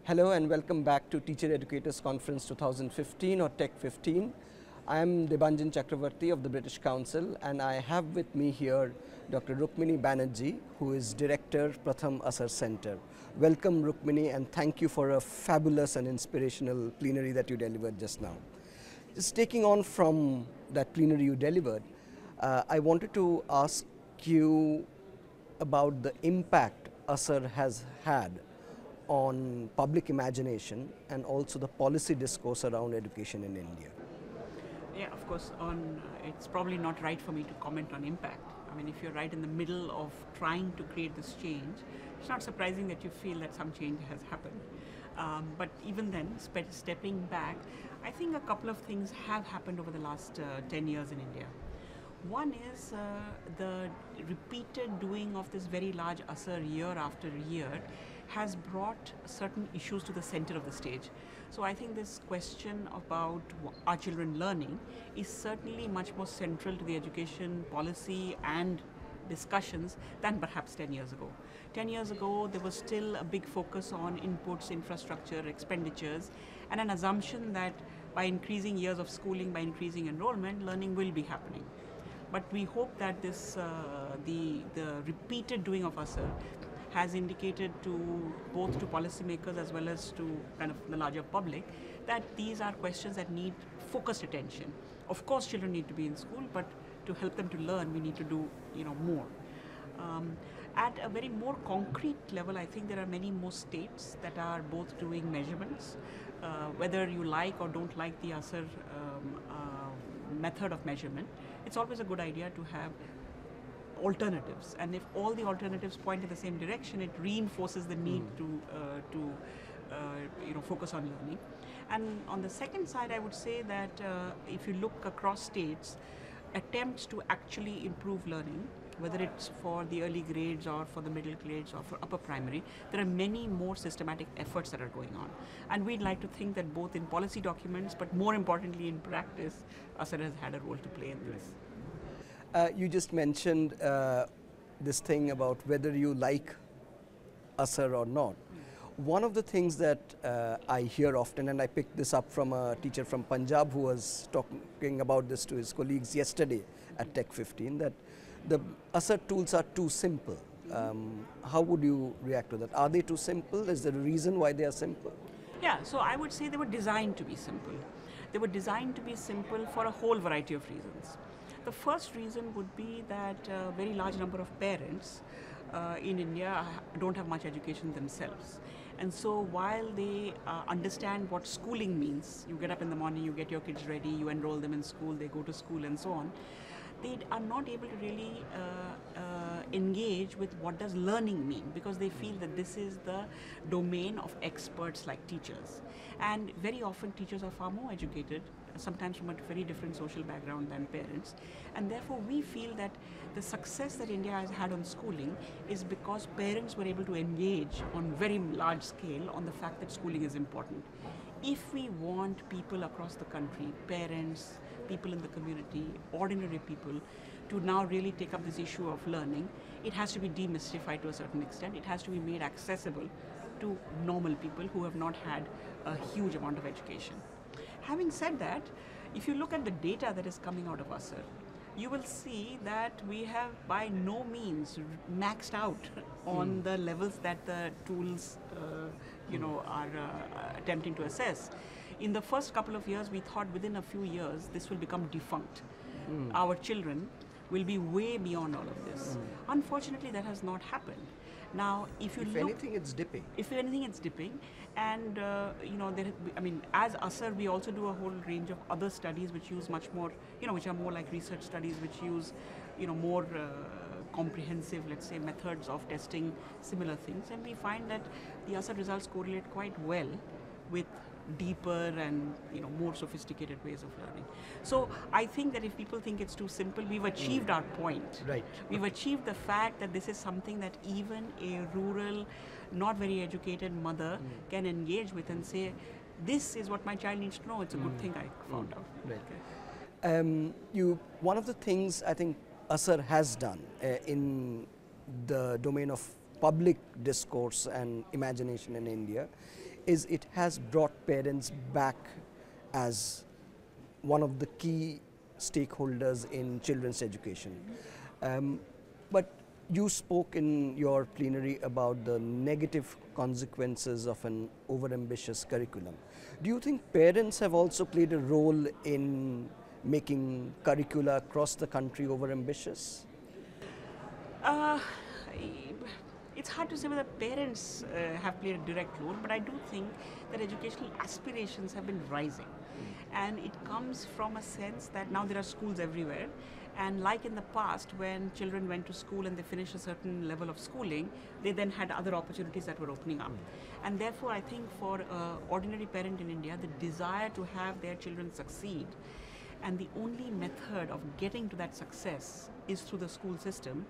Hello and welcome back to Teacher Educators Conference 2015 or TEC15. I am Debanjan Chakrabati of the British Council and I have with me here Dr. Rukmini Banerji, who is Director, Pratham ASER Center. Welcome Rukmini, and thank you for a fabulous and inspirational plenary that you delivered just now. Just taking on from that plenary you delivered, I wanted to ask you about the impact ASER has had on public imagination and also the policy discourse around education in India. Yeah, of course, it's probably not right for me to comment on impact. I mean, if you're right in the middle of trying to create this change, it's not surprising that you feel that some change has happened. But even then, stepping back, I think a couple of things have happened over the last 10 years in India. One is the repeated doing of this very large ASER year after year has brought certain issues to the center of the stage. So I think this question about are children learning is certainly much more central to the education policy and discussions than perhaps 10 years ago. 10 years ago, there was still a big focus on inputs, infrastructure, expenditures, and an assumption that by increasing years of schooling, by increasing enrollment, learning will be happening. But we hope that this, the repeated doing of ASER has indicated to both to policymakers as well as to kind of the larger public that these are questions that need focused attention. Of course, children need to be in school, but to help them to learn, we need to do more. At a very more concrete level, I think there are many more states that are both doing measurements. Whether you like or don't like the ASER method of measurement, it's always a good idea to have alternatives, and if all the alternatives point in the same direction, it reinforces the need to focus on learning. And on the second side, I would say that if you look across states, attempts to actually improve learning, whether it's for the early grades or for the middle grades or for upper primary, there are many more systematic efforts that are going on. And we'd like to think that both in policy documents, but more importantly in practice, ASER has had a role to play in this. You just mentioned this thing about whether you like ASER or not. One of the things that I hear often, and I picked this up from a teacher from Punjab who was talking about this to his colleagues yesterday at TEC15, that the ASER tools are too simple. How would you react to that? Are they too simple? Is there a reason why they are simple? Yeah, so I would say they were designed to be simple. They were designed to be simple for a whole variety of reasons. The first reason would be that a very large number of parents in India don't have much education themselves. And so while they understand what schooling means, you get up in the morning, you get your kids ready, you enroll them in school, they go to school and so on, they are not able to really engage with what does learning mean, because they feel that this is the domain of experts like teachers. And very often teachers are far more educated, sometimes from a very different social background than parents. And therefore we feel that the success that India has had on schooling is because parents were able to engage on very large scale on the fact that schooling is important. If we want people across the country, parents, people in the community, ordinary people, to now really take up this issue of learning, it has to be demystified to a certain extent. It has to be made accessible to normal people who have not had a huge amount of education. Having said that, if you look at the data that is coming out of ASER, you will see that we have by no means maxed out on the levels that the tools are attempting to assess. In the first couple of years, we thought within a few years this will become defunct. Our children will be way beyond all of this. Unfortunately, that has not happened. Now, if anything, it's dipping. If anything, it's dipping, and as ASER, we also do a whole range of other studies which use much more, which are more like research studies, which use, more comprehensive, let's say, methods of testing similar things, and we find that the ASER results correlate quite well with deeper and more sophisticated ways of learning. So I think that if people think it's too simple, we've achieved our point. Right. We've achieved the fact that this is something that even a rural, not very educated mother can engage with and say, this is what my child needs to know. It's a good thing I found out. Right. One of the things I think ASER has done in the domain of public discourse and imagination in India is it has brought parents back as one of the key stakeholders in children's education. But you spoke in your plenary about the negative consequences of an overambitious curriculum. Do you think parents have also played a role in making curricula across the country overambitious? Uh, it's hard to say whether parents have played a direct role, but I do think that educational aspirations have been rising. And it comes from a sense that now there are schools everywhere, and like in the past when children went to school and they finished a certain level of schooling, they then had other opportunities that were opening up. And therefore I think for an ordinary parent in India, the desire to have their children succeed, and the only method of getting to that success is through the school system,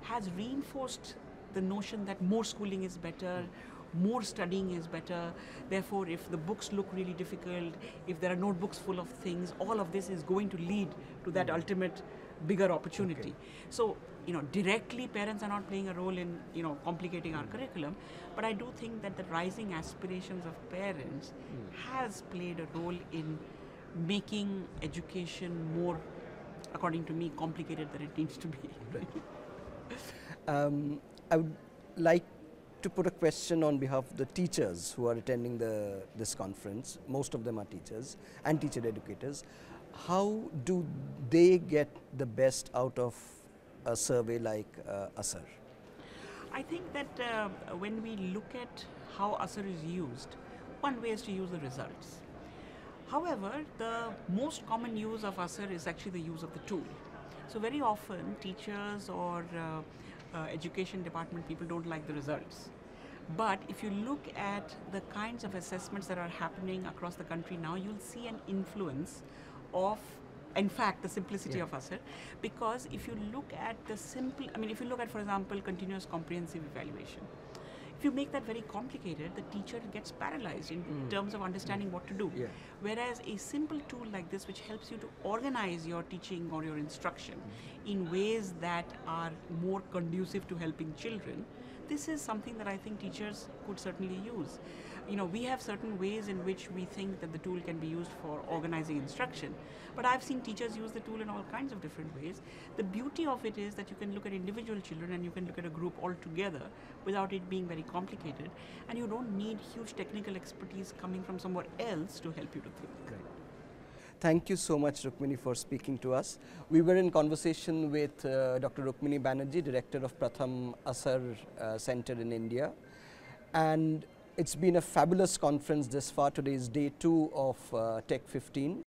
has reinforced the notion that more schooling is better, more studying is better. Therefore, if the books look really difficult, if there are notebooks full of things, all of this is going to lead to that ultimate bigger opportunity. So, directly parents are not playing a role in, complicating our curriculum, but I do think that the rising aspirations of parents has played a role in making education more, according to me, complicated than it needs to be. I would like to put a question on behalf of the teachers who are attending this conference. Most of them are teachers and teacher educators. How do they get the best out of a survey like ASER? I think that when we look at how ASER is used, one way is to use the results. However, the most common use of ASER is actually the use of the tool. So very often teachers or education department people don't like the results. But if you look at the kinds of assessments that are happening across the country now, you'll see an influence of, in fact, the simplicity of ASER. Because if you look at if you look at, for example, continuous comprehensive evaluation, if you make that very complicated, the teacher gets paralyzed in terms of understanding what to do. Whereas a simple tool like this, which helps you to organize your teaching or your instruction in ways that are more conducive to helping children, this is something that I think teachers could certainly use. We have certain ways in which we think that the tool can be used for organizing instruction, but I've seen teachers use the tool in all kinds of different ways. The beauty of it is that you can look at individual children and you can look at a group all together without it being very complicated, and you don't need huge technical expertise coming from somewhere else to help you to think. Great. Thank you so much, Rukmini, for speaking to us. We were in conversation with Dr. Rukmini Banerji, Director of Pratham ASER Center in India. And it's been a fabulous conference this far. Today is day 2 of TEC15.